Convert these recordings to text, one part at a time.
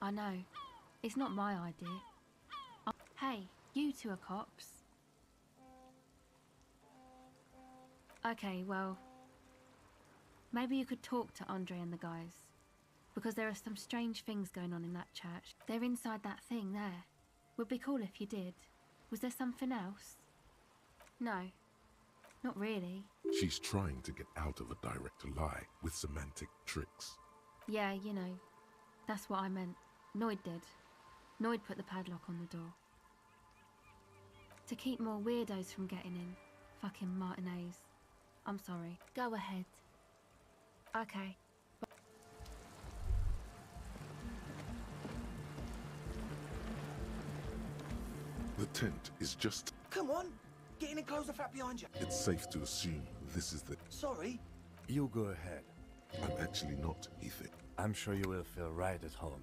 I know. It's not my idea. Hey, you two are cops. Okay, well, maybe you could talk to Andre and the guys. Because there are some strange things going on in that church. They're inside that thing there. Would be cool if you did. Was there something else? No. Not really. She's trying to get out of a direct lie with semantic tricks. Yeah, you know. That's what I meant. Noid did. Noid put the padlock on the door. To keep more weirdos from getting in. Fucking Martinez. I'm sorry. Go ahead. Okay. The tent is just... Come on! Get in and close the flap behind you. It's safe to assume this is the... Sorry. You go ahead. I'm actually not, Ethan. I'm sure you will feel right at home.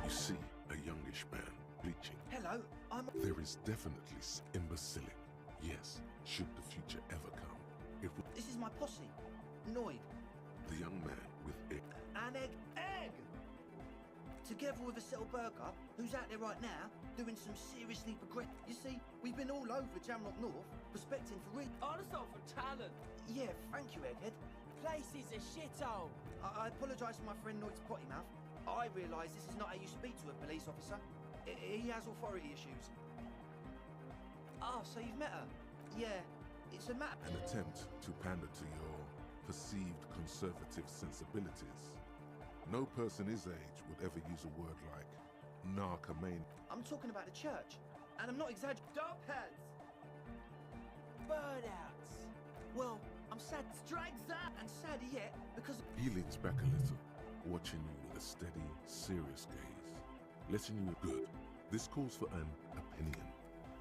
You see a youngish man bleaching. Hello, I'm... There is definitely imbecilic. Yes, should the future ever come, it would... This is my posse. Noid. The young man with it. And Egg! Together with a Settle Burger, who's out there right now, doing some seriously progressive... You see, we've been all over Jamrock North, prospecting for real... Also for talent. Yeah, thank you, Egghead. Place is a shithole. I apologise for my friend Noid's potty mouth. I realise this is not how you speak to a police officer. He has authority issues. Ah, so you've met her? Yeah, it's a matter... An attempt to pander to your perceived conservative sensibilities. No person his age would ever use a word like narcomane. I'm talking about the church, and I'm not exaggerating. Dope heads. Burnouts. Well, I'm sad. Strikes that, and sadder yet, because... He leans back a little, watching you with a steady, serious gaze. Letting you good. This calls for an opinion.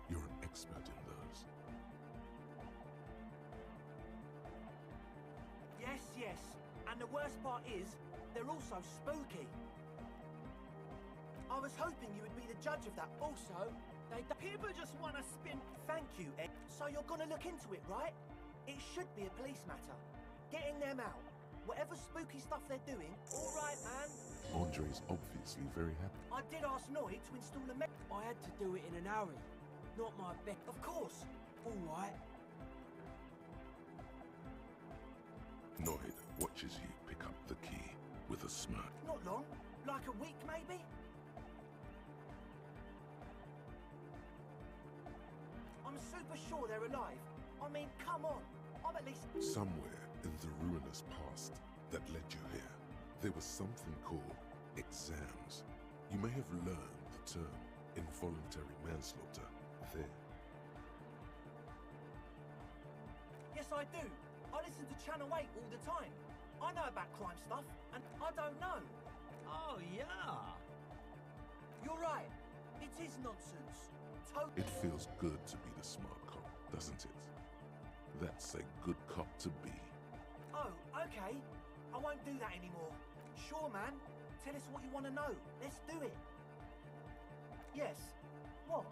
You're an expert in those. Yes. And the worst part is, they're also spooky. I was hoping you would be the judge of that. Also, people just want to spin... Thank you, Ed. So you're gonna look into it, right? It should be a police matter. Getting them out. Whatever spooky stuff they're doing, all right, man. Andre's obviously very happy. I did ask Noid to install a I had to do it in an hurry. Not my bet. Of course. All right. Noid watches you pick up the key with a smirk. Not long. Like a week, maybe? I'm super sure they're alive. I mean, come on. I'm at least... Somewhere in the ruinous past that led you here, there was something called exams. You may have learned the term involuntary manslaughter there. Yes, I do. I listen to Channel 8 all the time. I know about crime stuff, and I don't know. Oh, yeah. You're right. It is nonsense. It feels good to be the smart cop, doesn't it? That's a good cop to be. Oh, okay. I won't do that anymore. Sure, man. Tell us what you want to know. Let's do it. Yes. What?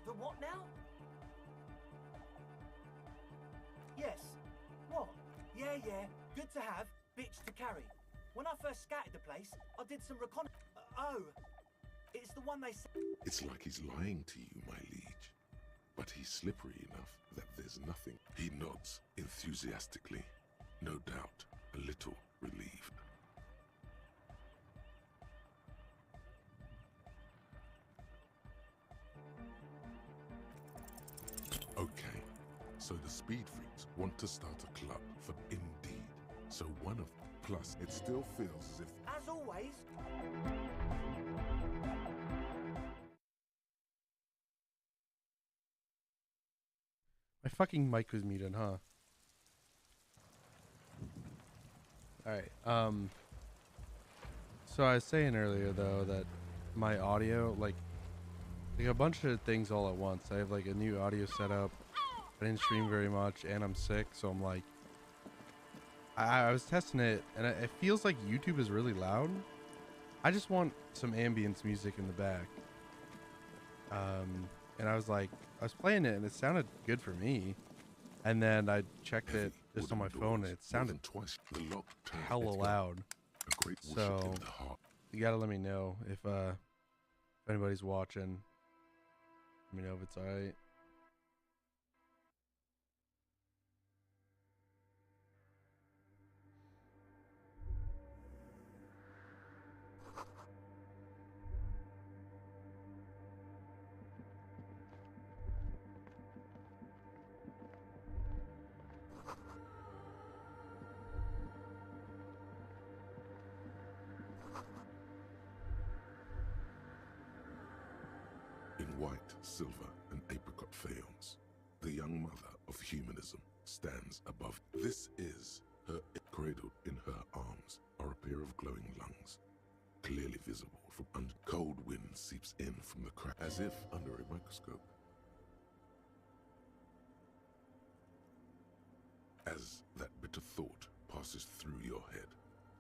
The what now? Yes. What? Yeah. Good to have, bitch to carry. When I first scattered the place, I did some recon... oh. It's the one they said... It's like he's lying to you, my liege. But he's slippery enough that there's nothing. He nods enthusiastically, no doubt a little relieved. Okay, so the speed freaks want to start a club for Indeed. So one of plus it still feels as if As always, My fucking mic was muted, huh? Alright, so I was saying earlier though that my audio, like a bunch of things all at once. I have like a new audio setup. I didn't stream very much and I'm sick, so I'm like, I was testing it and it feels like YouTube is really loud. I just want some ambience music in the back. And I was like, I was playing it and it sounded good for me. And then I checked it just on my phone and it sounded twice the lock turned hella its loud. a great worship So in the heart. you gotta let me know if anybody's watching. Let me know if it's alright. In white, silver, and apricot faience, the young mother of humanism stands above. This is her cradled in her arms are a pair of glowing lungs, clearly visible from under. Cold wind seeps in from the crack as if under a microscope. As that bitter thought passes through your head,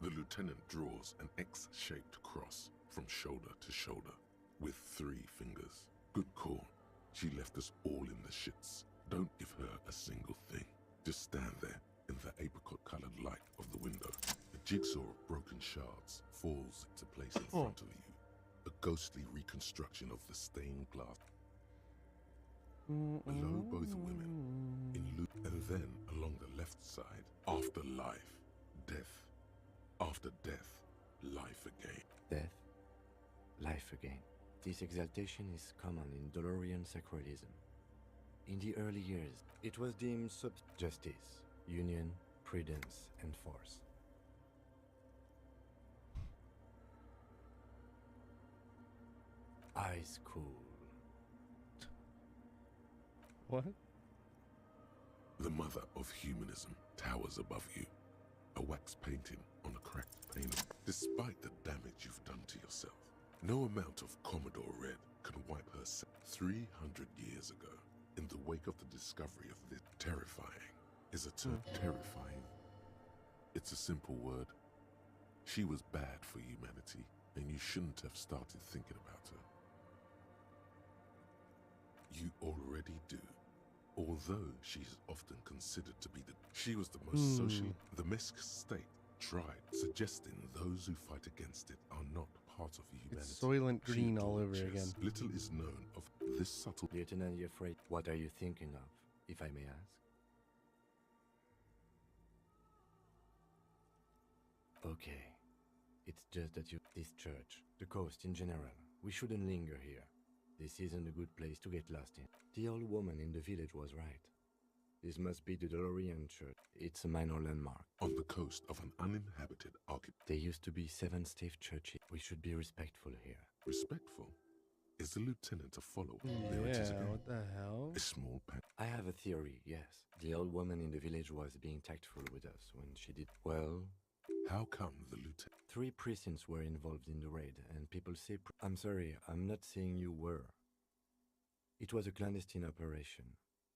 the lieutenant draws an X-shaped cross from shoulder to shoulder with 3 fingers. Good call. She left us all in the shits. Don't give her a single thing. Just stand there in the apricot-colored light of the window. A jigsaw of broken shards falls into place in front of you. A ghostly reconstruction of the stained glass. Below both women, in loop, and then along the left side, after life, death, after death, life again. Death, life again. This exaltation is common in Dolorian sacralism. In the early years, it was deemed justice, union, prudence, and force. Eyes cool. What? The mother of humanism towers above you, a wax painting on a cracked pane. Despite the damage you've done to yourself, no amount of Commodore Red can wipe her. 300 years ago, in the wake of the discovery of this, terrifying is a term. Terrifying. It's a simple word. She was bad for humanity, and you shouldn't have started thinking about her. You already do. Although she is often considered to be she was the most social. The Mesk state tried, suggesting those who fight against it are not part of humanity. It's Soylent Green all over Chess. again. Little is known of this subtle. Lieutenant Yefrate, what are you thinking of, if I may ask? Okay. It's just that this church, the coast in general, we shouldn't linger here. This isn't a good place to get lost in. The old woman in the village was right. This must be the Dolorian church. It's a minor landmark. On the coast of an uninhabited archipelago. There used to be 7 stave churches. We should be respectful here. Respectful? Is the lieutenant a follower? There it is Yeah, again. what the hell? A small pack. I have a theory, yes. The old woman in the village was being tactful with us when she did. Well, How come the lieutenant? 3 precincts were involved in the raid, and people say... I'm sorry, I'm not saying you were. It was a clandestine operation.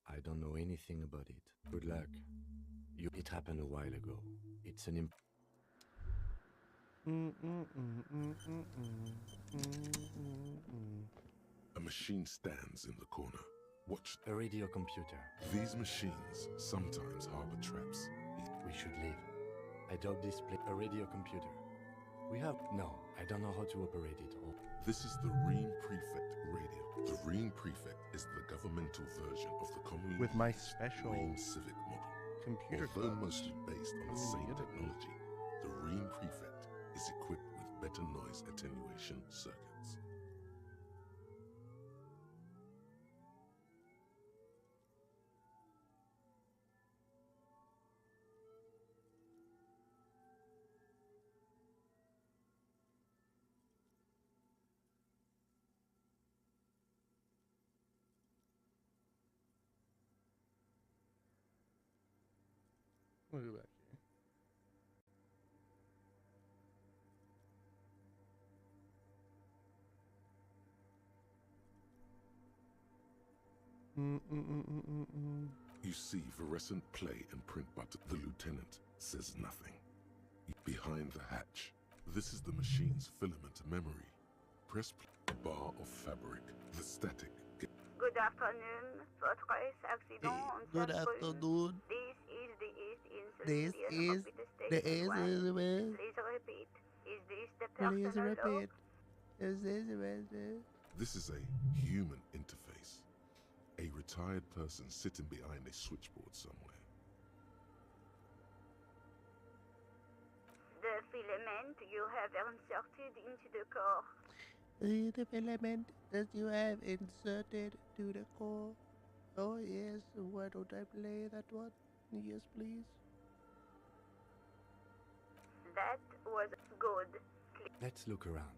I don't know anything about it. Good luck. It happened a while ago. It's an A machine stands in the corner. Watch. a radio computer. These machines sometimes harbor traps. We should leave. I doubt this place... A radio computer. We have... No, I don't know how to operate it. Or... This is the Ream Prefect radio. The Ream Prefect is the governmental version of the commonly With my used special Ream Civic model. computer Although class. mostly based on the same technology, the Ream Prefect is equipped with better noise attenuation circuits. I'll go back here. You see fluorescent play and print button. The lieutenant says nothing. Behind the hatch, this is the machine's filament memory. Press a bar of fabric. The static. Good afternoon. Votre accident on Good Sainte-Brune. afternoon. This is the East This Insulation is Repeater the Station 1. Elizabeth. Please repeat. Is this the Please personal log? repeat. Is this Elizabeth? This is a human interface. A retired person sitting behind a switchboard somewhere. The filament you have inserted into the core. The filament that you have inserted to the core. Oh yes, why don't I play that one? Yes, please. That was good. Let's look around.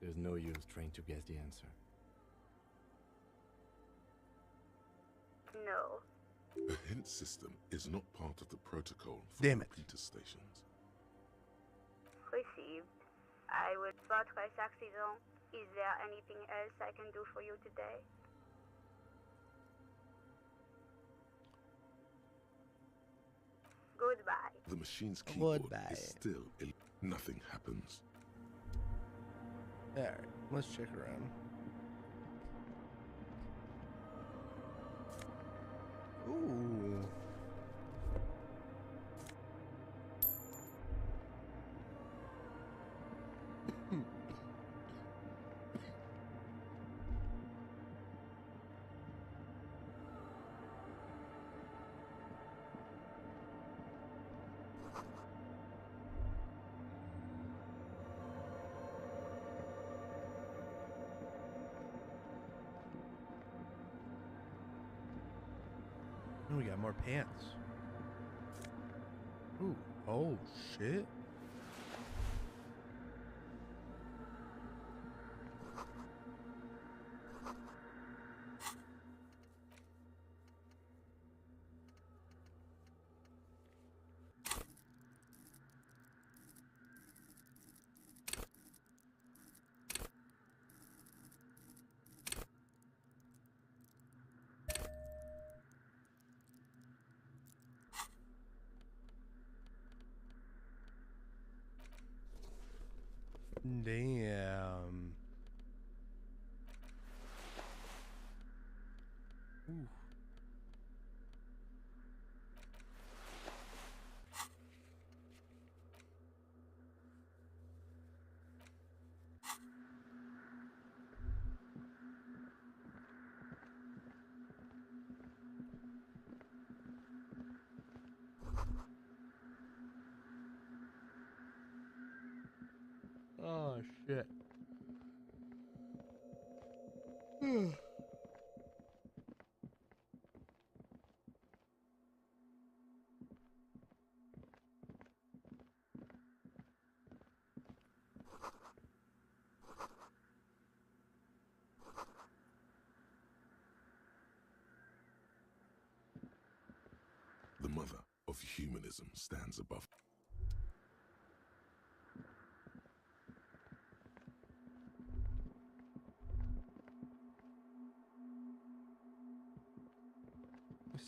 There's no use trying to guess the answer. No. The hint system is not part of the protocol for Damn it. repeater stations. Received. I will votre accident. Is there anything else I can do for you today? Goodbye. The machine's keyboard Goodbye. is still nothing happens. Alright, let's check around. Ooh. Oh, we got more pants. Ooh, oh shit. Damn. Ooh. Oh shit. The mother of humanism stands above.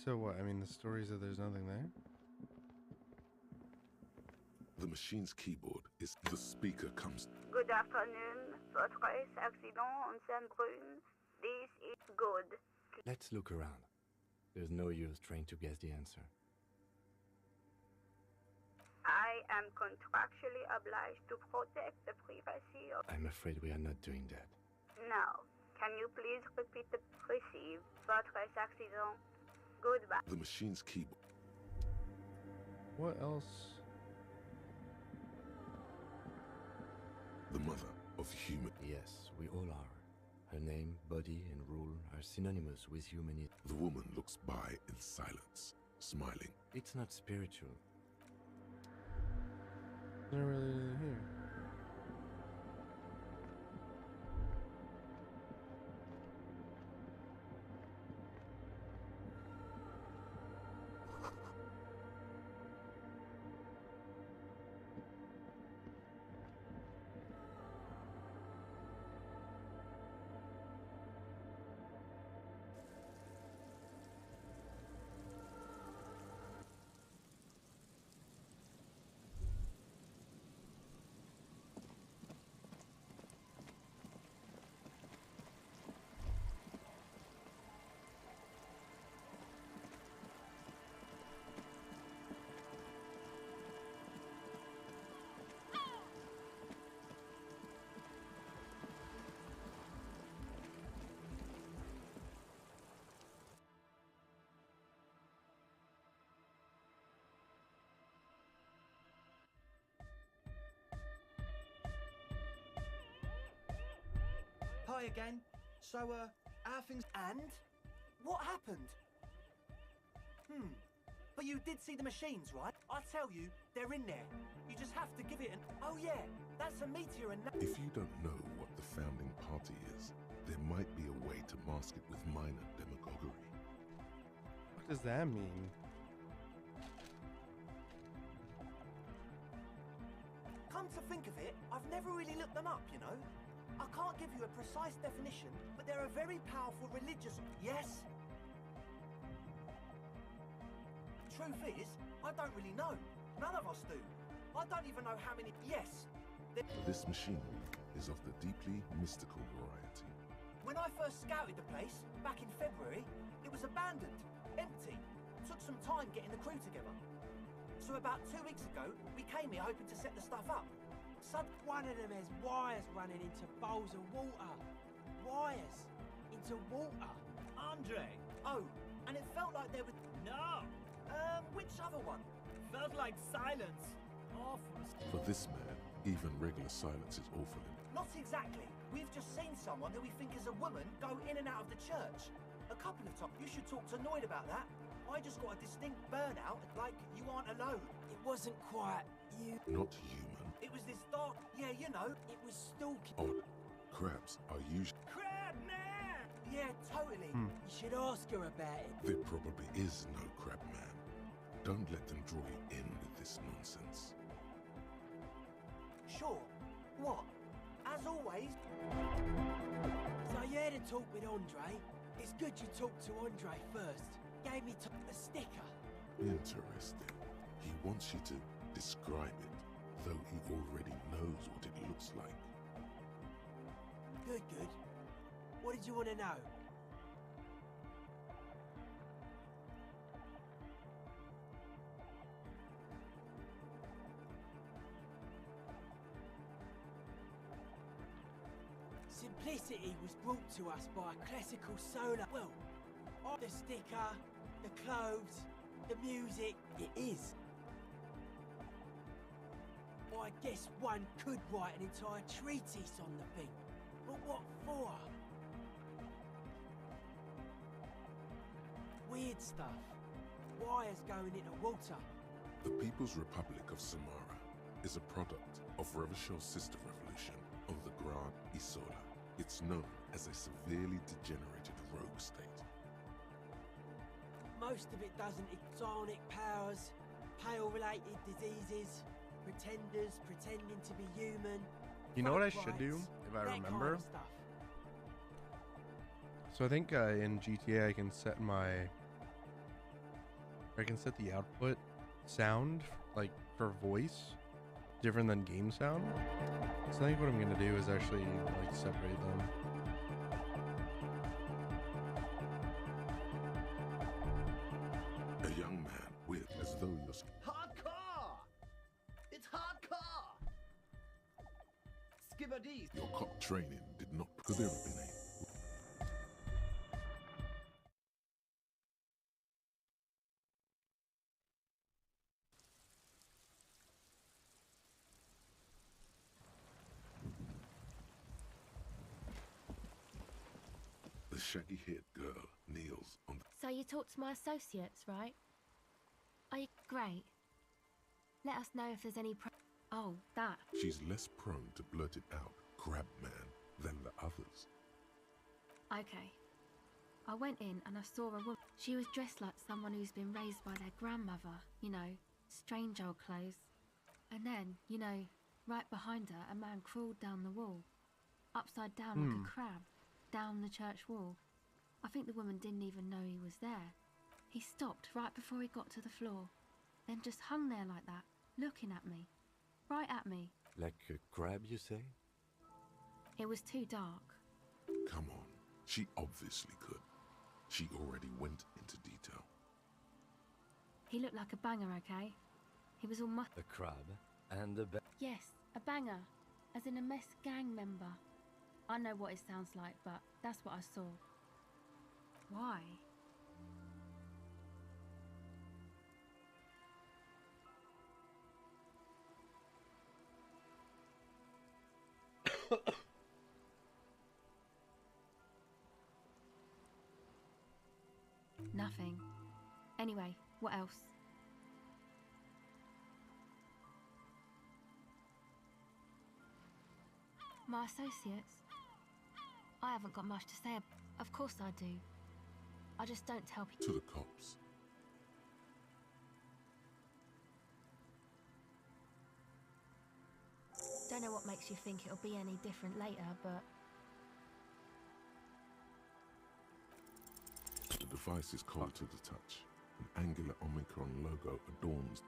So what? I mean, the story is that there's nothing there? The machine's keyboard is the speaker comes. Good afternoon. Votre accident on Sainte-Brune. This is good. Let's look around. There's no use trying to guess the answer. I am contractually obliged to protect the privacy of... I'm afraid we are not doing that. Now, can you please repeat the received votre accident? Goodbye. The machine's keyboard. What else? The mother of human. Yes, we all are. Her name, body, and rule are synonymous with humanity. The woman looks by in silence, smiling. It's not spiritual. There's not really anything here. Hi again. So, how things... And? What happened? But you did see the machines, right? I tell you, they're in there. You just have to give it an... Oh yeah, that's a meteor and... If you don't know what the founding party is, there might be a way to mask it with minor demagoguery. What does that mean? Come to think of it, I've never really looked them up, you know? I can't give you a precise definition, but they're a very powerful religious... Yes? Truth is, I don't really know. None of us do. I don't even know how many... Yes! This machinery is of the deeply mystical variety. When I first scouted the place, back in February, it was abandoned, empty. Took some time getting the crew together. So about 2 weeks ago, we came here hoping to set the stuff up. One of them has wires running into bowls of water. Wires into water. Andre! Oh, and it felt like there was... No! Which other one? Felt like silence. Awful. For this man, even regular silence is awful. Not exactly. We've just seen someone who we think is a woman go in and out of the church. A couple of times. You should talk to Noid about that. I just got a distinct burnout, like you aren't alone. It wasn't quite you. Not human. It was this dark... Yeah, you know. It was stalking. Odd. Crabs are usually... Crab man! Yeah, totally. You should ask her about it. There probably is no crab man. Don't let them draw you in with this nonsense. Sure. What? As always... So you had a talk with Andre. It's good you talked to Andre first. Gave me a sticker. Interesting. He wants you to describe it, though he already knows what it looks like. Good, good. What did you want to know? Simplicity was brought to us by a classical solar... Well, the sticker, the clothes, the music, it is. I guess one could write an entire treatise on the thing. But what for? Weird stuff. Wires going into water. The People's Republic of Samara is a product of Revachol's sister revolution on the Grand Isola. It's known as a severely degenerated rogue state. Most of it doesn't. Psionic powers, pale-related diseases, pretenders pretending to be human. You know what I folk should do, rights, if I that remember? kind of stuff. So I think in GTA I can set the output sound, like for voice, different than game sound. So I think what I'm gonna do is actually like separate them. A young man with as though you're... Hardcore! It's hardcore! Skibadee! Your cop training did not... Could there have been a... The shaggy-haired girl kneels on the... So you talked to my associates, right? Are you great? Let us know if there's any Oh, that. She's less prone to blurt it out, crab man, than the others. Okay. I went in and I saw a woman. She was dressed like someone who's been raised by their grandmother, you know, strange old clothes. And then, you know, right behind her, a man crawled down the wall, upside down like a crab, down the church wall. I think the woman didn't even know he was there. He stopped right before he got to the floor, then just hung there like that, looking at me. Right at me. Like a crab, you say? It was too dark. Come on. She obviously could. She already went into detail. He looked like a banger, okay? He was all A crab and a Yes, a banger. As in a mess gang member. I know what it sounds like, but that's what I saw. Why? nothing. Anyway, what else? My associates? I haven't got much to say. Of course I do. I just don't tell people. To the cops. Don't know what makes you think it'll be any different later, but... The device is cold to the touch. An angular Omicron logo adorns.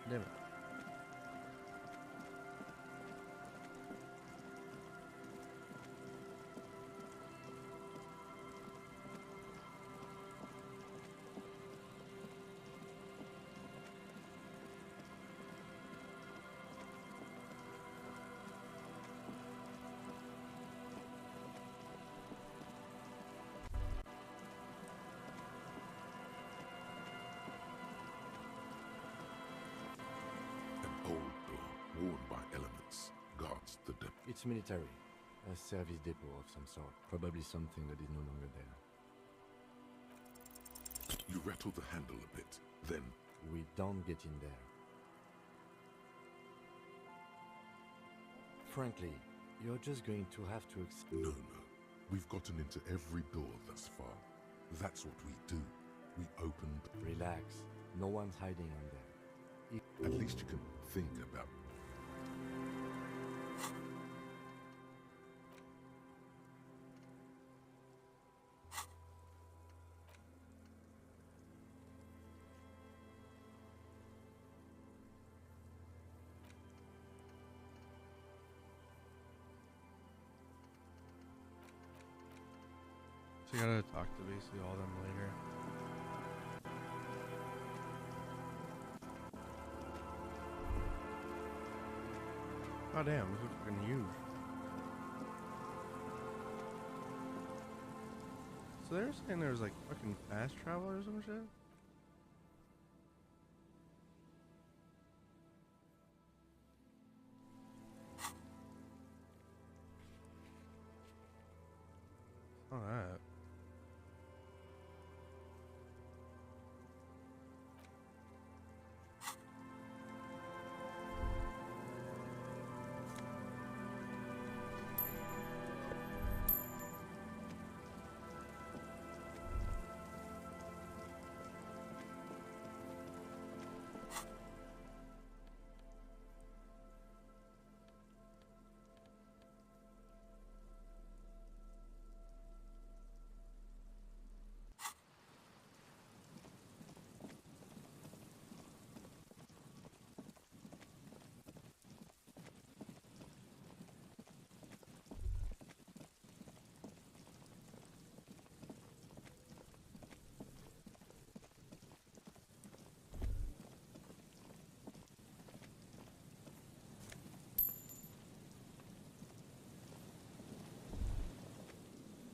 Damn it. Worn by elements, guards the depth. It's military. A service depot of some sort. Probably something that is no longer there. You rattle the handle a bit, then... We don't get in there. Frankly, you're just going to have to No. We've gotten into every door thus far. That's what we do. We opened... Relax. No one's hiding in there. At least you can think about... So you gotta talk to basically all of them later. Oh damn, this is fucking huge. So they're saying there's like fucking fast travel or some shit? Alright.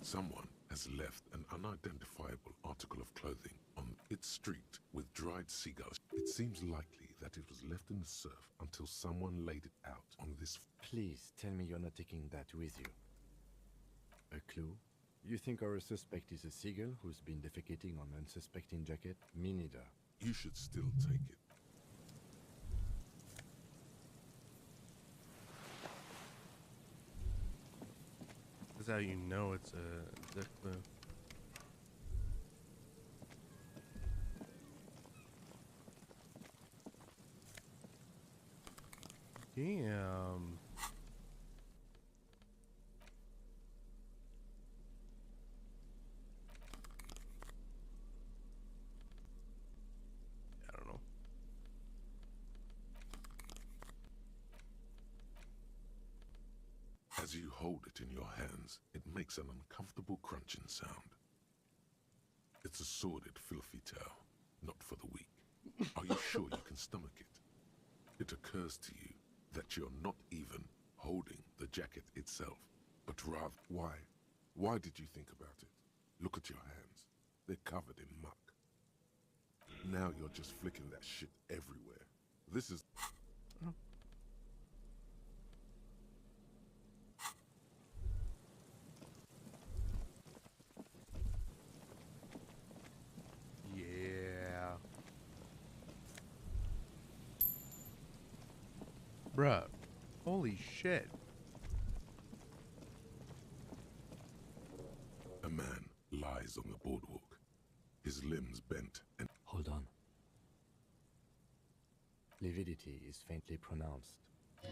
Someone has left an unidentifiable article of clothing on its street with dried seagulls. It seems likely that it was left in the surf until someone laid it out on this... Please tell me you're not taking that with you. A clue? You think our suspect is a seagull who's been defecating on an unsuspecting jacket? Me neither. You should still take it. That's how you know it's a dick clue. Damn. I don't know. As you hold it in your hands, it makes an uncomfortable crunching sound. It's a sordid, filthy tale, not for the weak. Are you sure you can stomach it? It occurs to you that you're not even holding the jacket itself, but rather, why? Why did you think about it? Look at your hands. They're covered in muck. Now you're just flicking that shit everywhere. This is... Yeah. Bruh. Holy shit. A man lies on the boardwalk, his limbs bent and... Hold on. Lividity is faintly pronounced.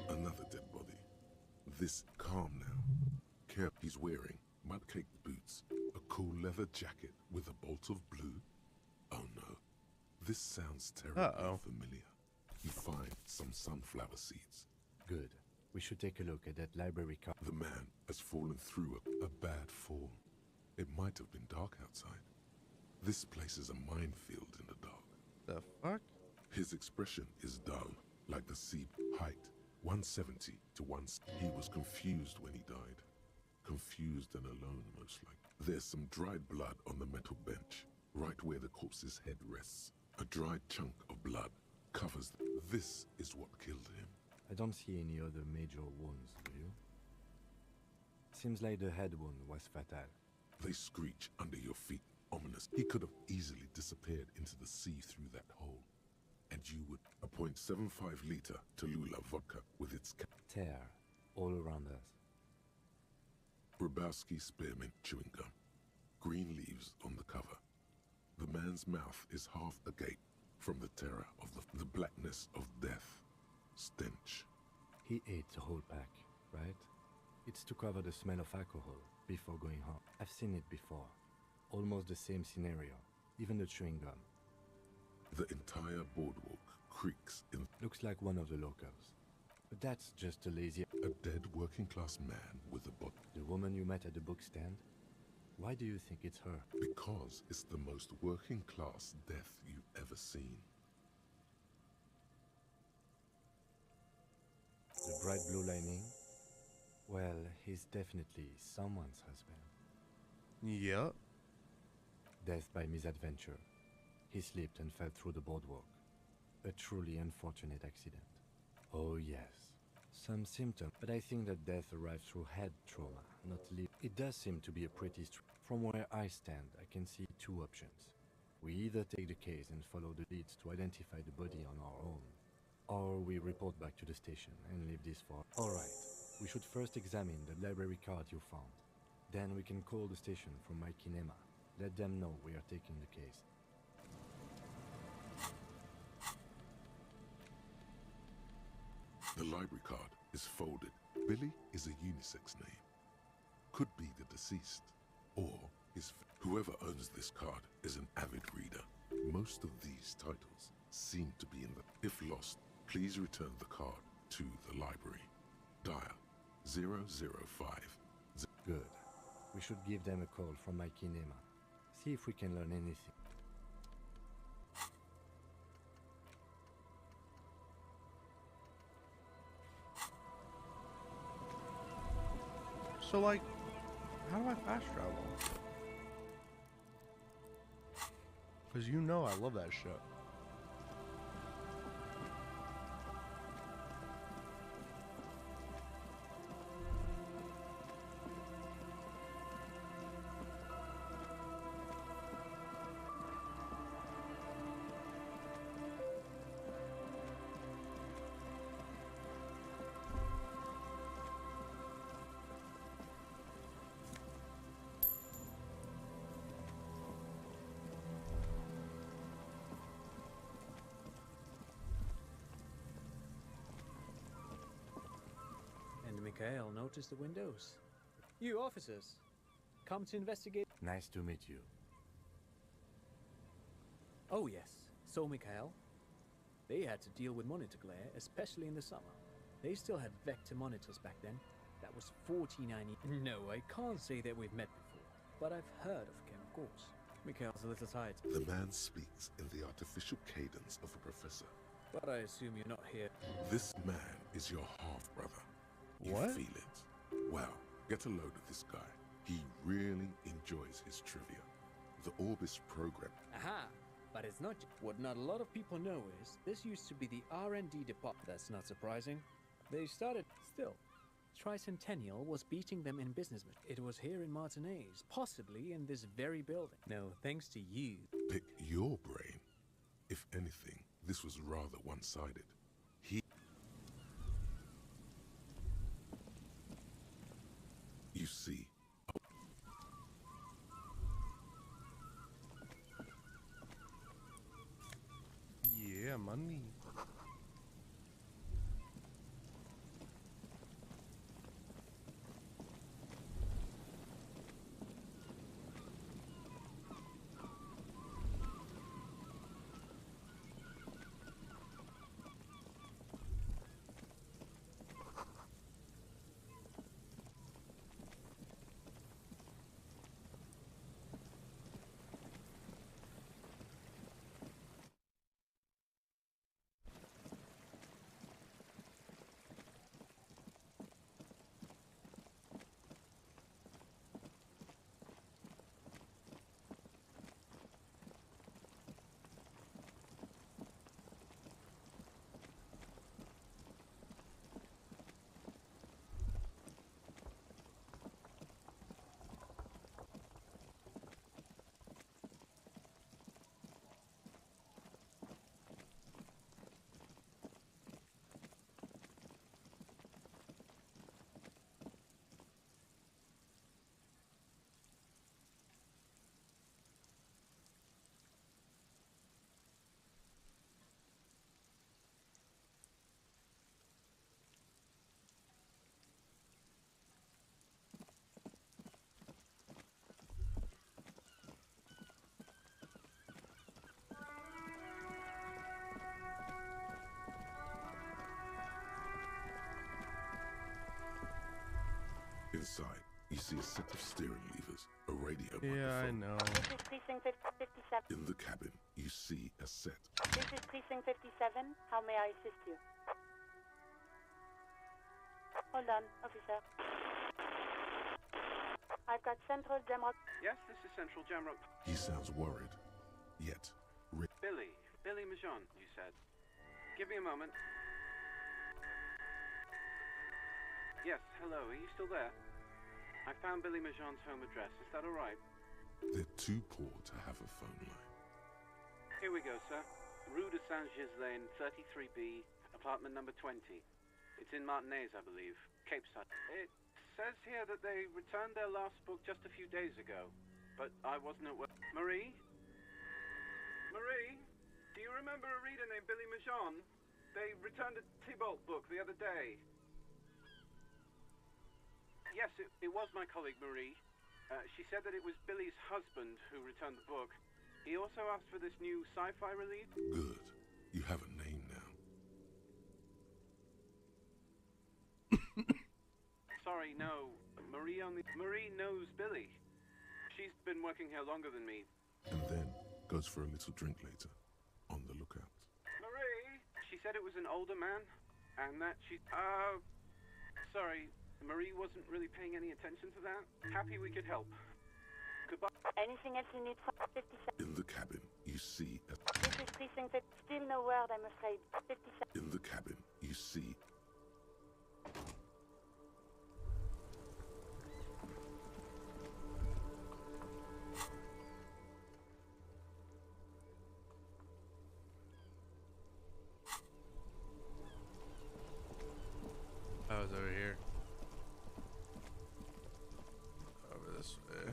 Another dead body. This calm now. Care he's wearing mud-caked boots, a cool leather jacket with a bolt of blue. Oh no, this sounds terribly familiar. You find some sunflower seeds. Good. We should take a look at that library card. The man has fallen through a bad fall. It might have been dark outside. This place is a minefield in the dark. The fuck? His expression is dull, like the sea. Height, 170 to 1... He was confused when he died. Confused and alone, most likely. There's some dried blood on the metal bench, right where the corpse's head rests. A dried chunk of blood covers... This is what killed him. I don't see any other major wounds, do you? Seems like the head wound was fatal. They screech under your feet, ominous. He could have easily disappeared into the sea through that hole. And you would... A .75 liter Tallulah vodka with its... Tear all around us. Grabowski spearmint chewing gum. Green leaves on the cover. The man's mouth is half agape from the terror of the blackness of death. Stench. He ate the whole pack, right? It's to cover the smell of alcohol before going home. I've seen it before. Almost the same scenario. Even the chewing gum. The entire boardwalk creaks in... Looks like one of the locals. But that's just a lazy... A dead working-class man with a body. The woman you met at the book stand? Why do you think it's her? Because it's the most working-class death you've ever seen. The bright blue lining? Well, he's definitely someone's husband. Yep. Death by misadventure. He slipped and fell through the boardwalk. A truly unfortunate accident. Oh yes. Some symptoms, but I think that death arrived through head trauma, not lip. It does seem to be a pretty From where I stand, I can see two options. We either take the case and follow the leads to identify the body on our own, or we report back to the station and leave this for... Alright, we should first examine the library card you found. Then we can call the station from Mikey and Emma. Let them know we are taking the case. The library card is folded. Billy is a unisex name. Could be the deceased, or his... Whoever owns this card is an avid reader. Most of these titles seem to be in the... If lost, please return the card to the library. Dial 005. Good. We should give them a call from Mikey and Emma. See if we can learn anything. So, like, how do I fast travel? Because you know I love that shit. Mikhail noticed the windows. You officers, come to investigate. Nice to meet you. Oh yes, so Mikhail. They had to deal with monitor glare, especially in the summer. They still had vector monitors back then. That was 1490. No, I can't say that we've met before, but I've heard of him, of course. Mikhail's a little tired. The man speaks in the artificial cadence of a professor. But I assume you're not here. This man is your half-brother. You What? feel it. Well, get a load of this guy. He really enjoys his trivia. The Orbis program. Aha! But it's not. What not a lot of people know is this used to be the R&D department. That's not surprising. They started still. Tricentennial was beating them in business. It was here in Martinez, possibly in this very building. No, thanks to you. Pick your brain. If anything, this was rather one-sided. You see, Yeah, money. inside, you see a set of steering levers, a radio Yeah, I microphone. know. This is Precinct 57. In the cabin, you see a set. This is Precinct 57. How may I assist you? Hold on, officer. I've got Central Jamrock. Yes, this is Central Jamrock. He sounds worried, yet Billy Majon, you said. Give me a moment. Yes, hello, are you still there? I found Billy Majon's home address. Is that all right? they're too poor to have a phone line. Here we go, sir. Rue de Saint-Ghislain, 33B, apartment number 20. It's in Martinez, I believe. Cape Side. It says here that they returned their last book just a few days ago, but I wasn't at work. Marie? Marie? Do you remember a reader named Billy Majon? They returned a Tybalt book the other day. Yes, it was my colleague Marie. She said that it was Billy's husband who returned the book. He also asked for this new sci-fi release. Good. You have a name now. Sorry, no. Marie knows Billy. She's been working here longer than me. And then goes for a little drink later. On the lookout. Marie! She said it was an older man, and that she... Sorry, Marie wasn't really paying any attention to that. Happy we could help. Goodbye. Anything else you need for 57? In the cabin, you see a... This is Precinct 50. Still no word, I'm afraid. 57. In the cabin, you see... I was over here. Over this way.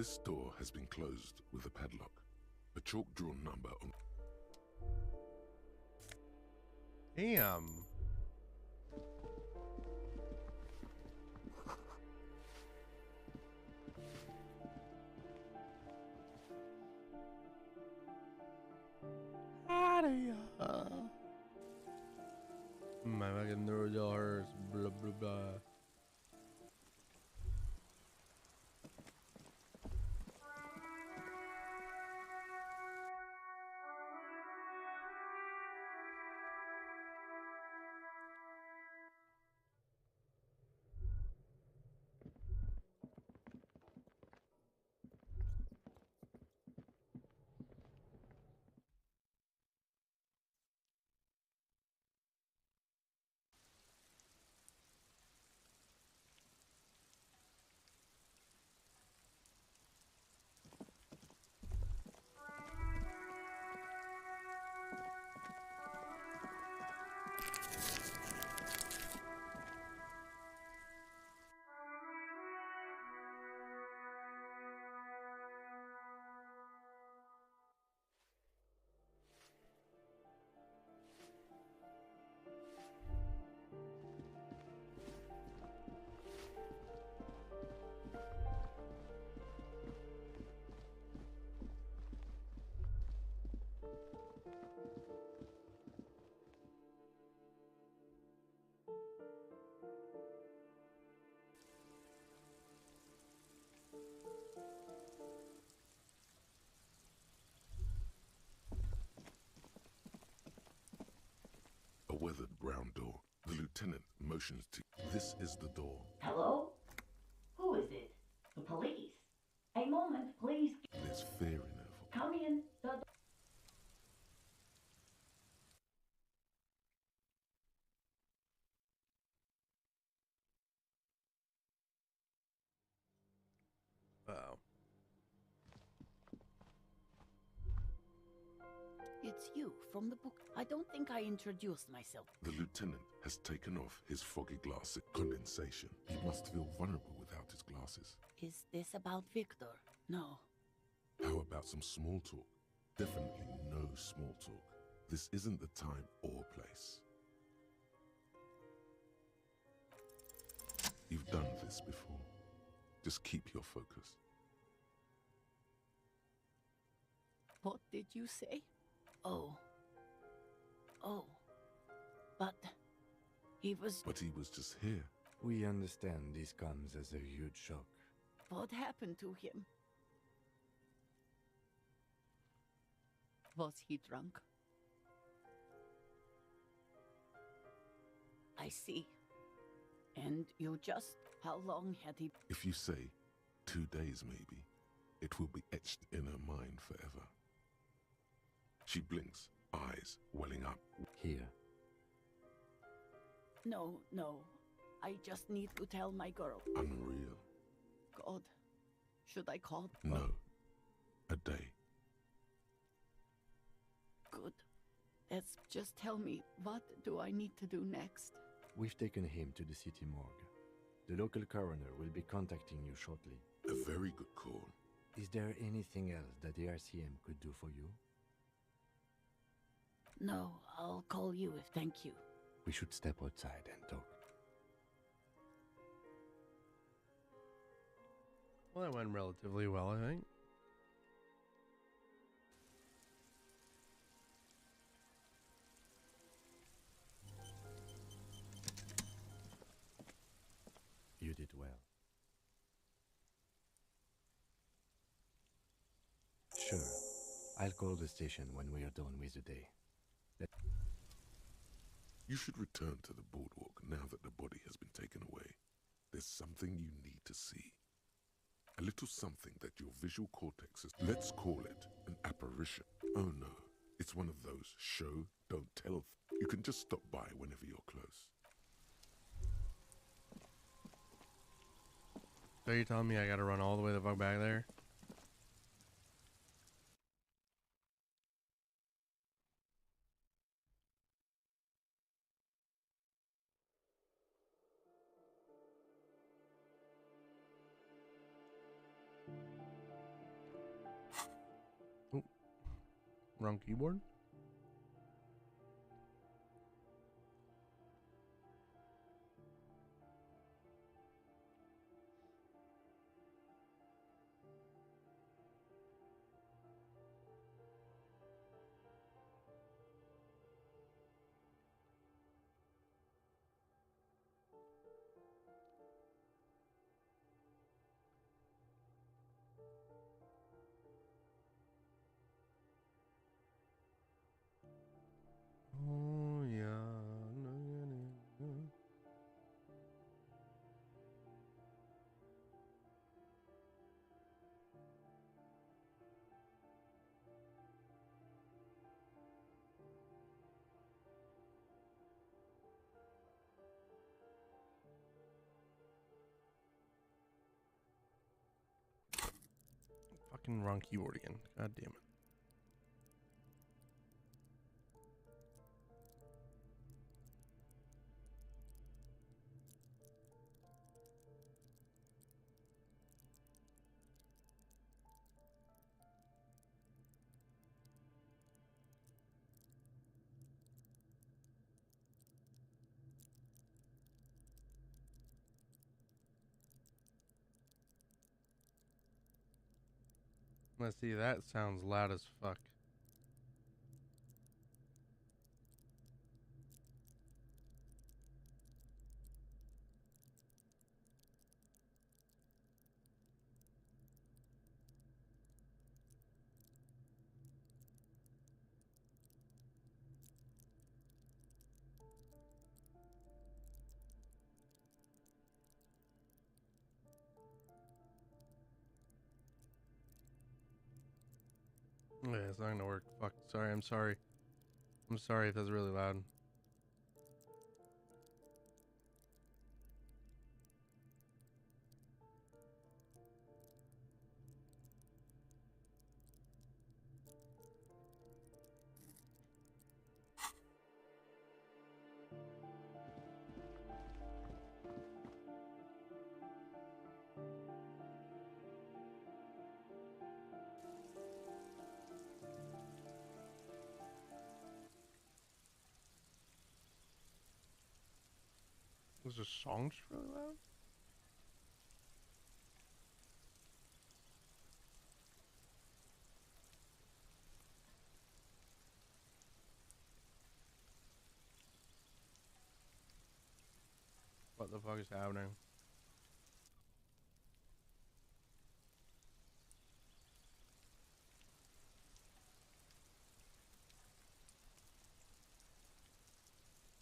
This door has been closed with a padlock. A chalk-drawn number on... Damn. My fucking doors, blah blah blah. A weathered brown door. The lieutenant motions to... This is the door. Hello? Who is it? The police? A moment, please. There's fear in her voice. Come in. Uh-oh. It's you from the book. I don't think I introduced myself. The lieutenant has taken off his foggy glasses. Condensation. He must feel vulnerable without his glasses. Is this about Victor? No. How about some small talk? Definitely no small talk. This isn't the time or place. You've done this before. Just keep your focus. What did you say? Oh. Oh. But he was... But he was just here. We understand this comes as a huge shock. What happened to him? Was he drunk? I see. And you just... How long had he... If you say 2 days maybe, it will be etched in her mind forever. She blinks, eyes welling up. Here. No, no. I just need to tell my girl. Unreal. God. Should I call? No. A day. Good. Let's just tell me, what do I need to do next? We've taken him to the city morgue. The local coroner will be contacting you shortly. A very good call. Is there anything else that the RCM could do for you? No, I'll call you if thank you. We should step outside and talk. Well, that went relatively well, I think. You did well. Sure. I'll call the station when we are done with the day. You should return to the boardwalk now that the body has been taken away. There's something you need to see. A little something that your visual cortex is... Let's call it an apparition. Oh no, it's one of those show, don't tell. You can just stop by whenever you're close. So you're telling me I gotta run all the way the fuck back there? Wrong keyboard? Oh yeah. Fucking wrong keyboard again. God damn it. Let's see, that sounds loud as fuck. Yeah, it's not gonna work. Fuck. Sorry, I'm sorry. I'm sorry if that's really loud. Was the song just really loud? What the fuck is happening?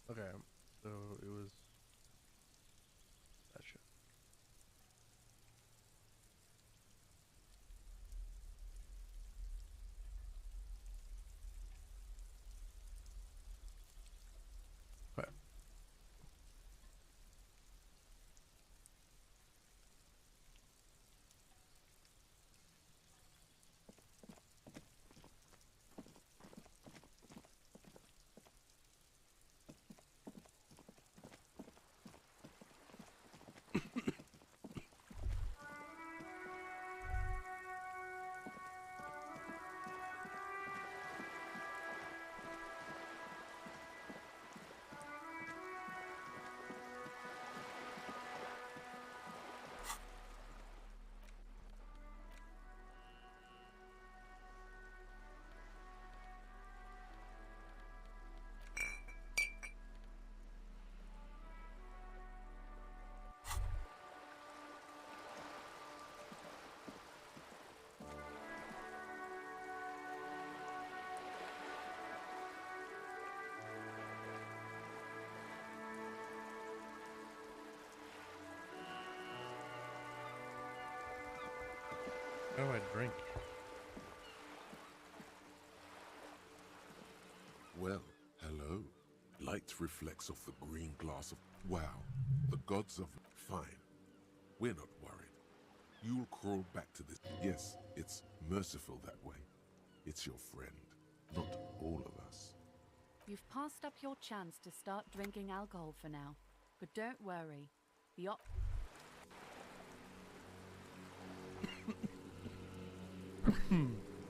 Okay, so it was that shit. Okay. How do I drink? Well, hello. Light reflects off the green glass of... Wow. The gods of... Fine. We're not worried. You'll crawl back to this... Yes, it's merciful that way. It's your friend, not all of us. You've passed up your chance to start drinking alcohol for now. But don't worry. The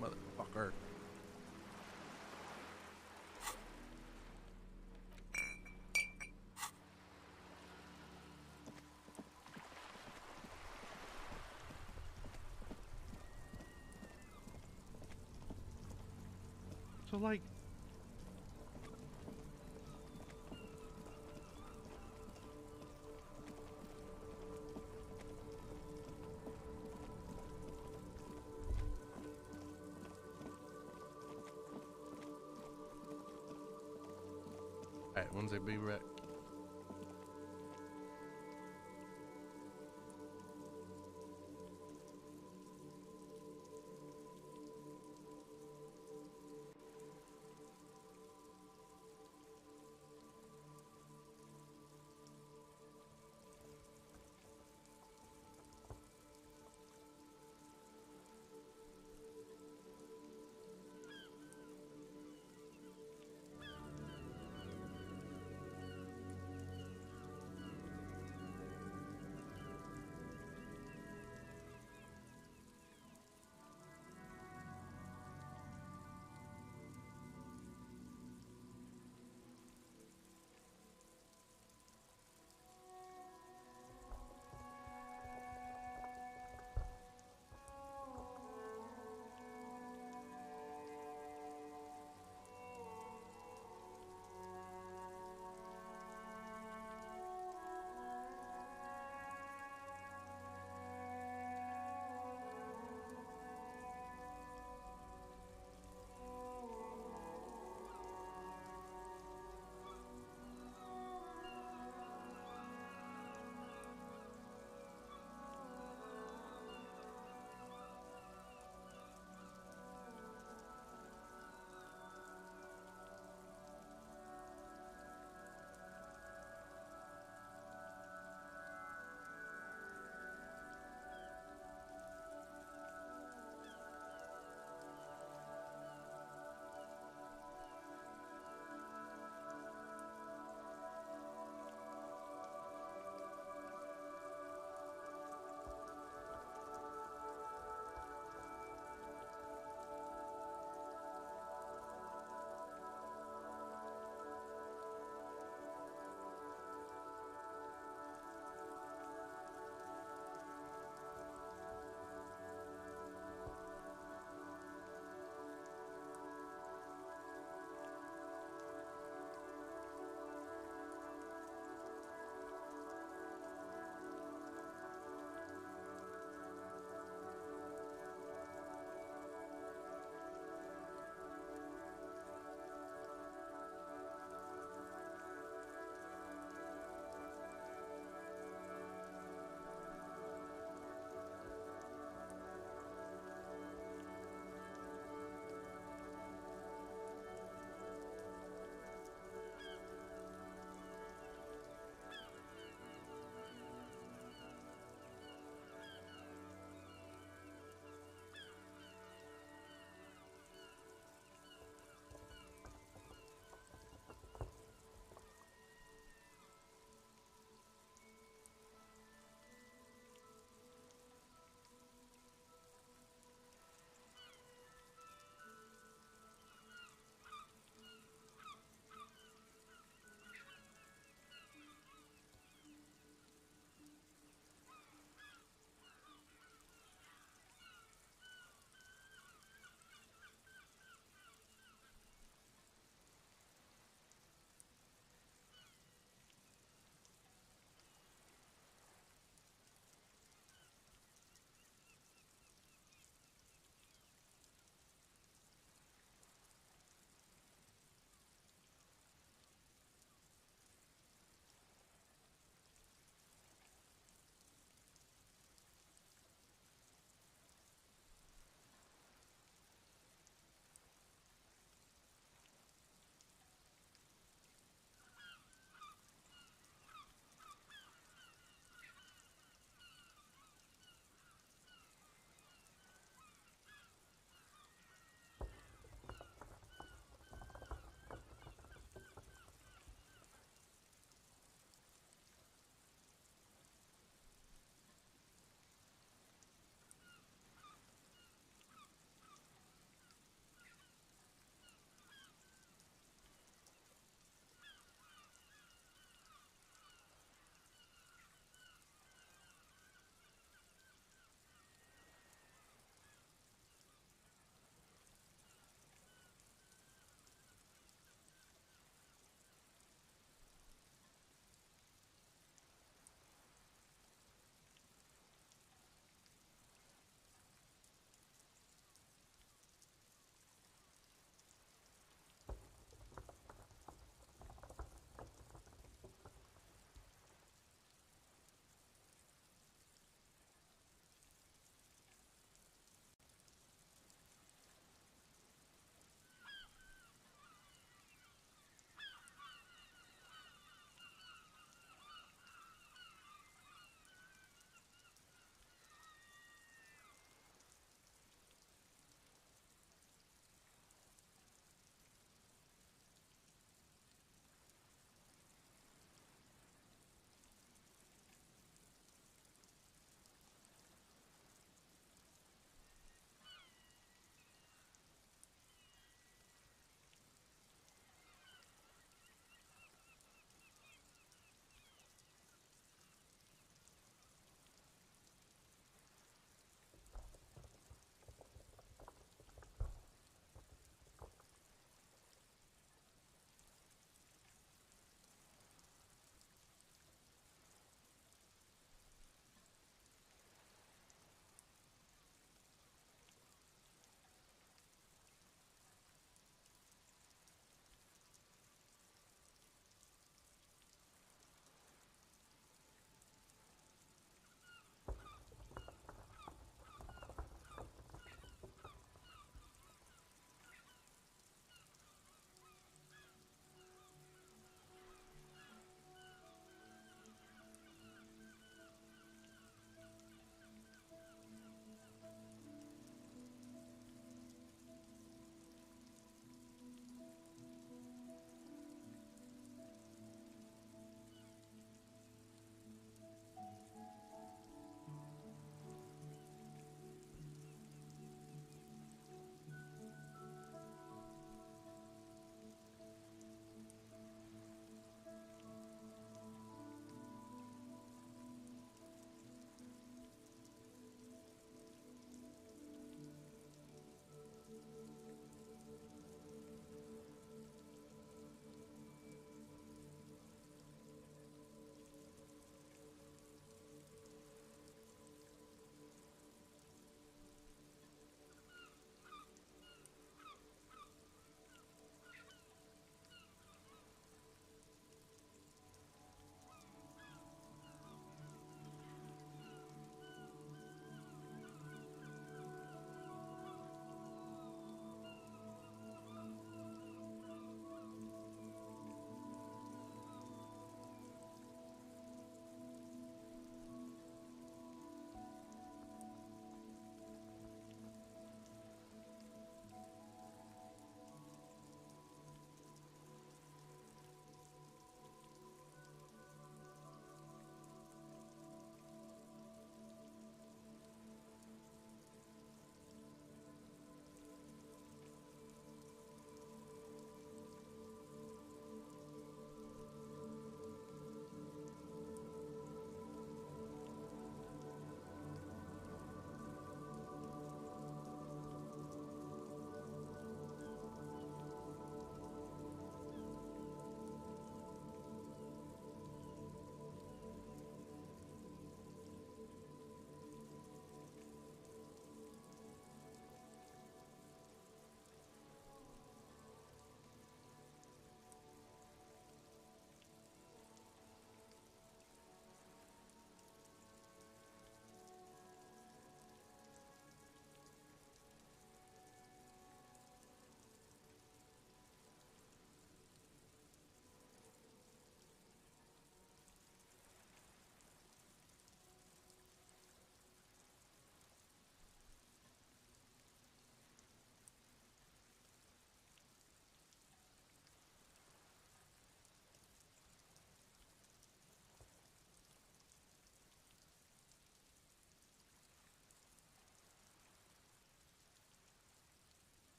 Motherfucker. So like, alright, once they be wrecked.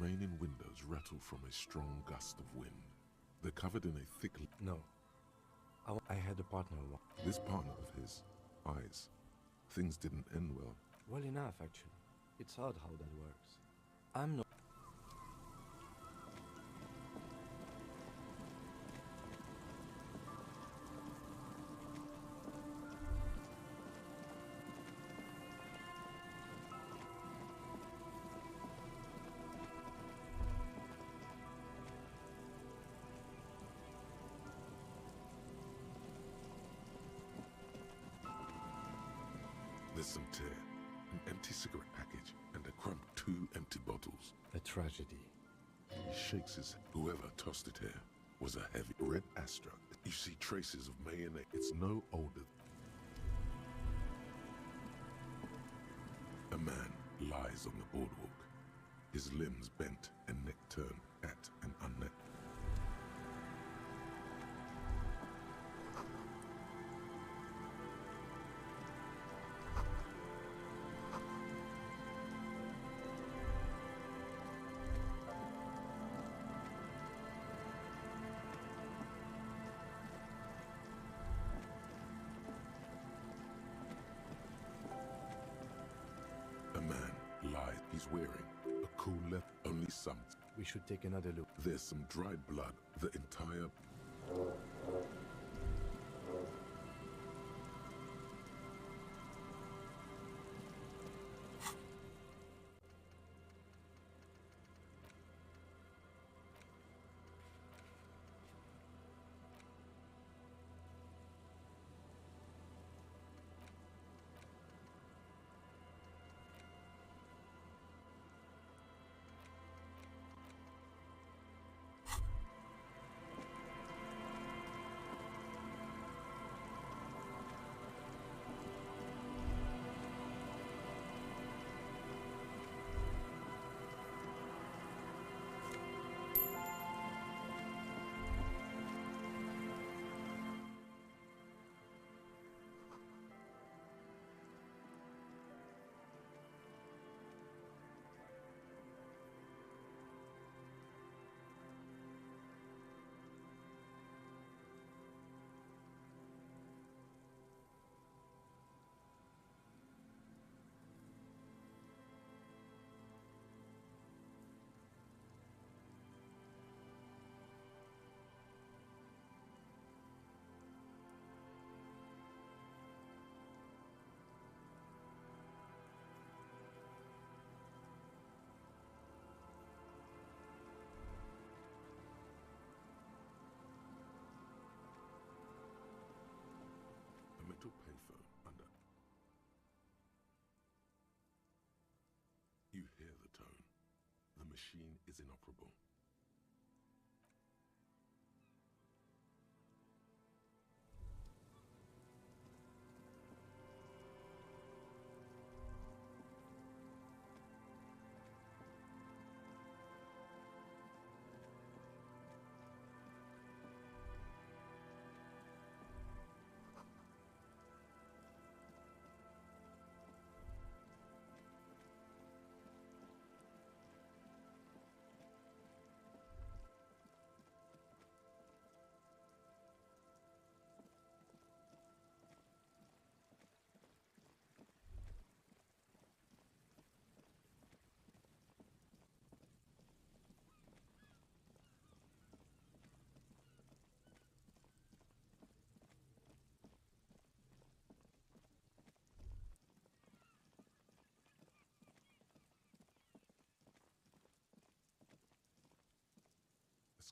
remaining windows rattle from a strong gust of wind. They're covered in a thick... No. I had a partner once. This partner of his, eyes. Things didn't end well. Well enough, actually. It's odd how that works. I'm not... There's some tear, an empty cigarette package, and a crumb, 2 empty bottles. A tragedy. He shakes his head. Whoever tossed it here was a heavy red Astra. You see traces of mayonnaise. It's no older. A man lies on the boardwalk, his limbs bent and neck turned at and unnecked. He's wearing a cool leather, only some. We should take another look. There's some dried blood, the entire... Payphone under. You hear the tone. The machine is inoperable.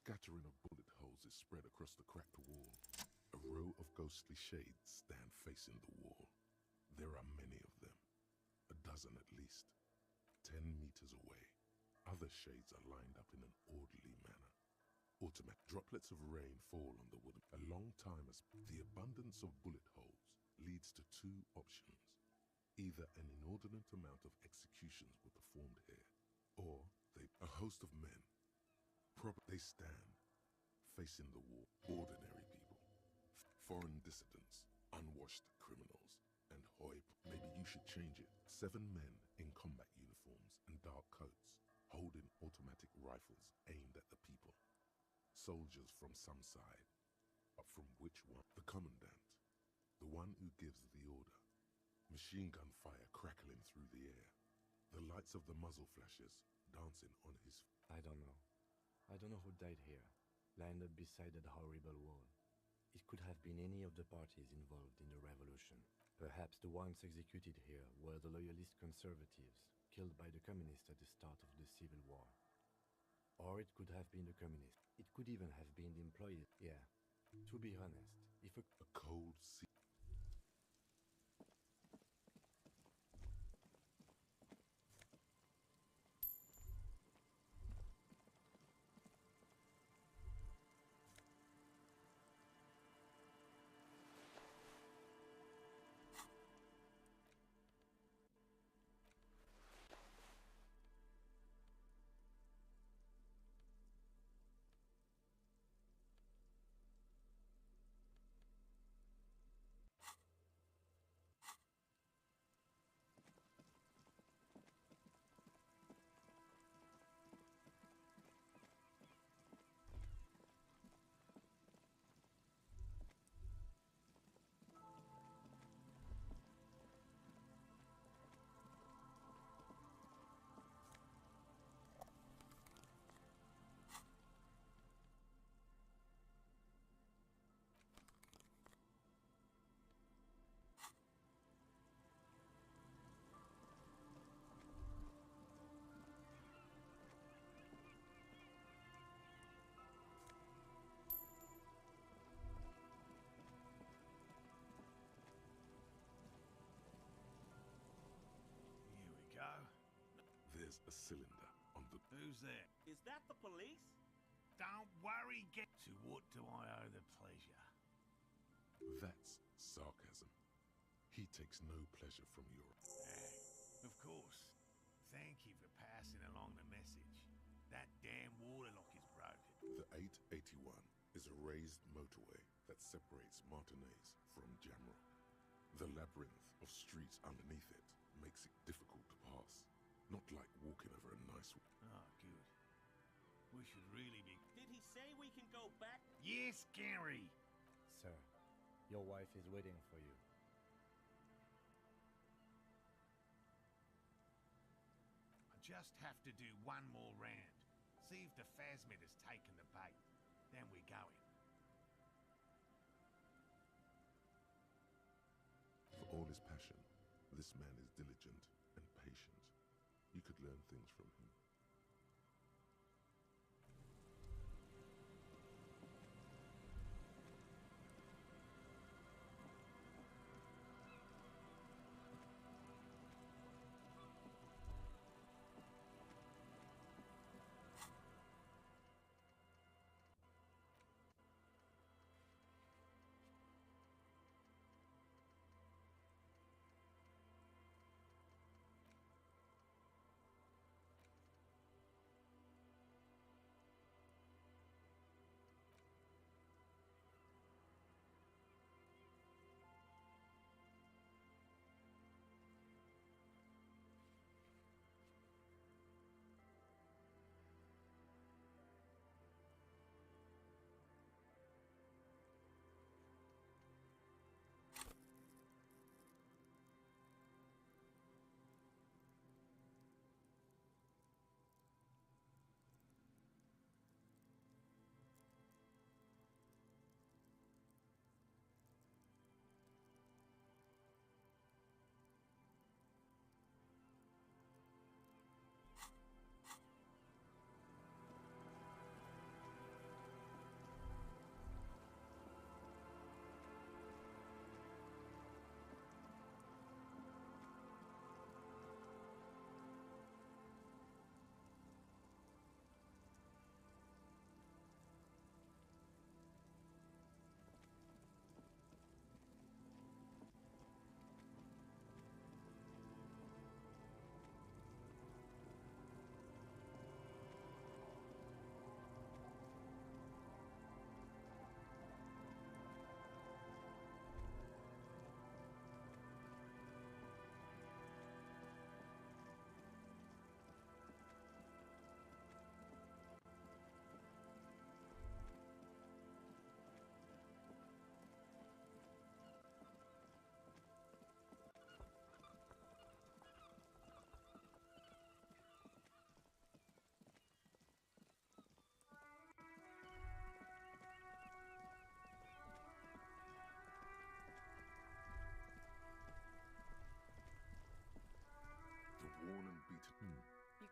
Scattering of bullet holes is spread across the cracked wall. A row of ghostly shades stand facing the wall. There are many of them, a dozen at least, 10 meters away. Other shades are lined up in an orderly manner. Automatic droplets of rain fall on the wooden. A long time as the abundance of bullet holes leads to 2 options. Either an inordinate amount of executions were performed here, or a host of men. They stand, facing the wall. Ordinary people, foreign dissidents, unwashed criminals, and maybe you should change it. 7 men in combat uniforms and dark coats, holding automatic rifles aimed at the people. Soldiers from some side. But from which one? The commandant. The one who gives the order. Machine gun fire crackling through the air. The lights of the muzzle flashes dancing on his... I don't know. I don't know who died here, lined up beside that horrible wall. It could have been any of the parties involved in the revolution. Perhaps the ones executed here were the loyalist conservatives, killed by the communists at the start of the Civil War. Or it could have been the communists. It could even have been the employees. Yeah. To be honest, if a cold sea... There's a cylinder on the... Who's there? Is that the police? Don't worry, get to what do I owe the pleasure? That's sarcasm. He takes no pleasure from your... Of course. Thank you for passing along the message. That damn water lock is broken. The 881 is a raised motorway that separates Martinez from Jamrock. The labyrinth of streets underneath it makes it difficult to pass. Not like walking over a nice... Oh, good. We should really be... Did he say we can go back? Yes, Gary! Sir, your wife is waiting for you. I just have to do one more round. See if the Phasmid has taken the bait. Then we're going. For all his passion, this man is diligent and patient. You could learn things from him.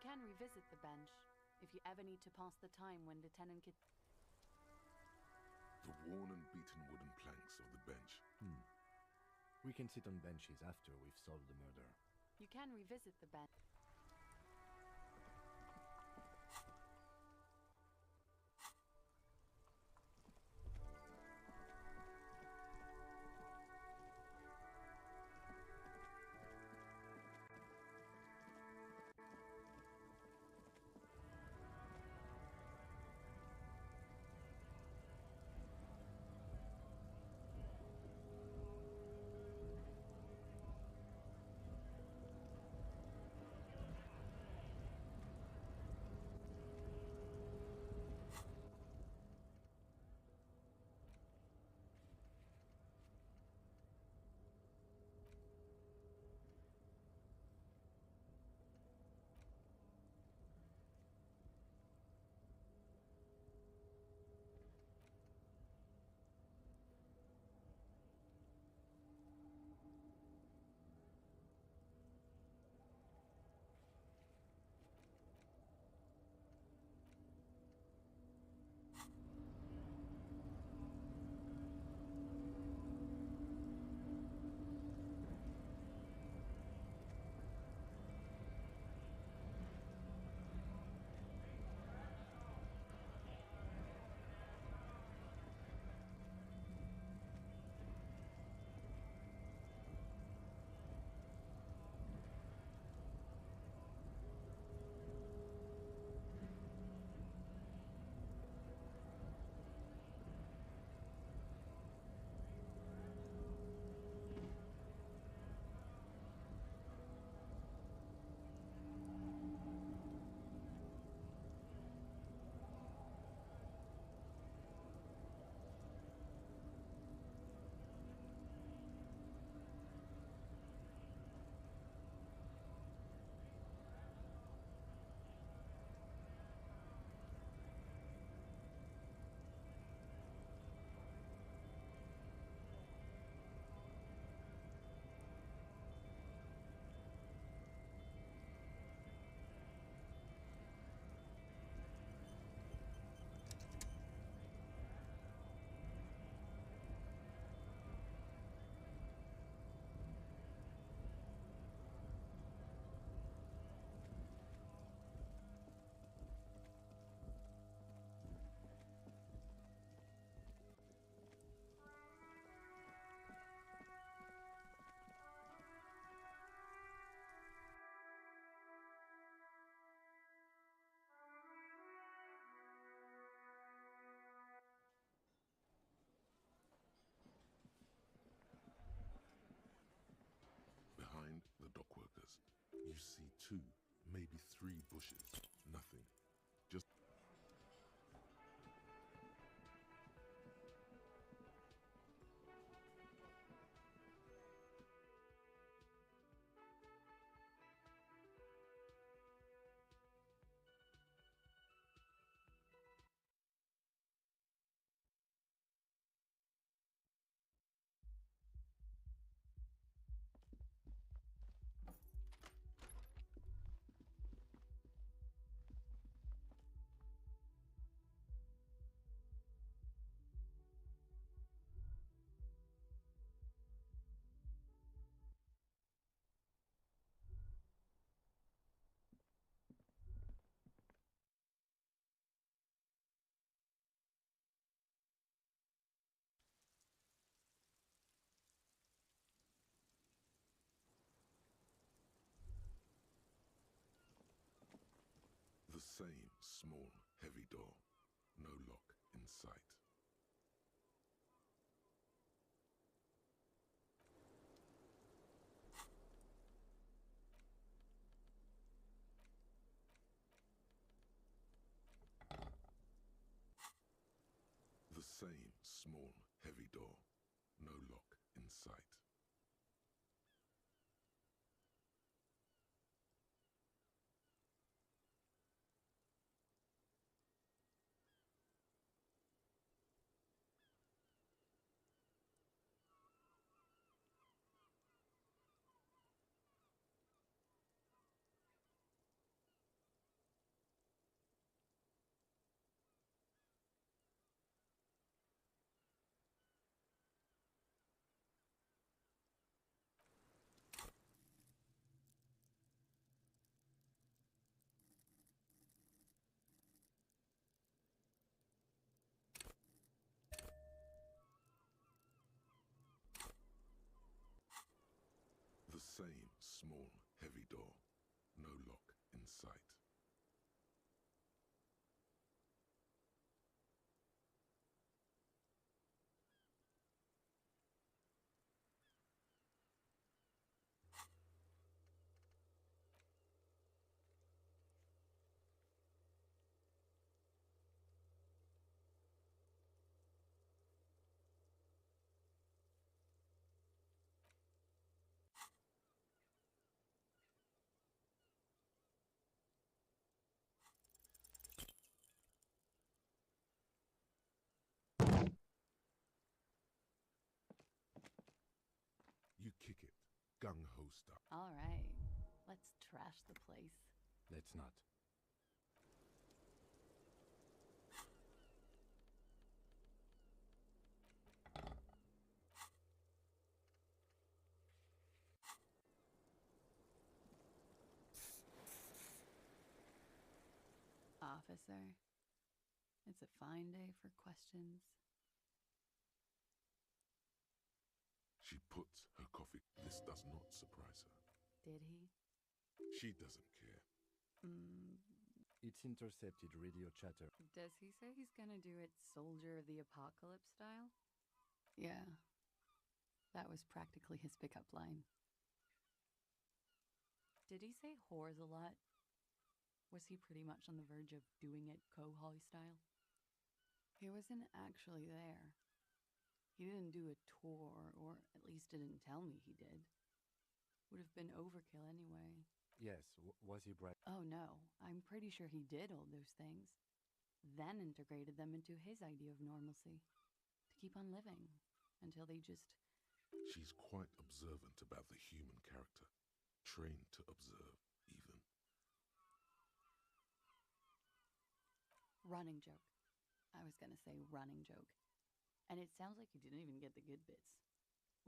can revisit the bench if you ever need to pass the time when Lieutenant Kid. The worn and beaten wooden planks of the bench. We can sit on benches after we've solved the murder. You can revisit the bench. Behind the dockworkers, you see 2, maybe 3 bushes. Nothing. Just... The same small, heavy door. No lock in sight. The same small, heavy door. No lock in sight. same small, heavy door. No lock in sight. You kick it, gung-ho style. All right, let's trash the place. Let's not. Officer, it's a fine day for questions. She puts her coffee. This does not surprise her. Did he? She doesn't care. It's intercepted radio chatter. Does he say he's gonna do it Soldier of the Apocalypse style? Yeah. That was practically his pickup line. Did he say whores a lot? Was he pretty much on the verge of doing it Kohoi style? He wasn't actually there. He didn't do a tour, or at least didn't tell me he did. Would have been overkill anyway. Yes, was he bright? Oh no, I'm pretty sure he did all those things. Then integrated them into his idea of normalcy. To keep on living. Until they just... She's quite observant about the human character. Trained to observe, even. Running joke. I was gonna say running joke. And it sounds like you didn't even get the good bits.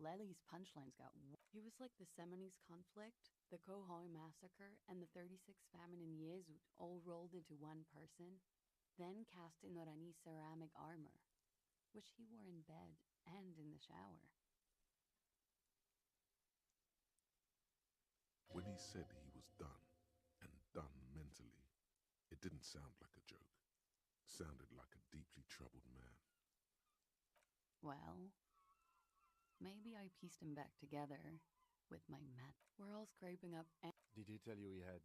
Lely's punchlines got... He was like the Seminoles conflict, the Kohoi massacre, and the 36 famine in Yezut all rolled into one person, then cast in Orani ceramic armor, which he wore in bed and in the shower. When he said he was done, and done mentally, it didn't sound like a joke. Sounded like a deeply troubled man. Well, maybe I pieced him back together with my mat. We're all scraping up and... Did he tell you he had...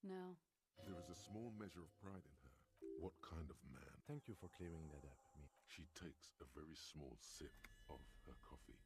No. There is a small measure of pride in her. What kind of man? Thank you for clearing that up, me. She takes a very small sip of her coffee.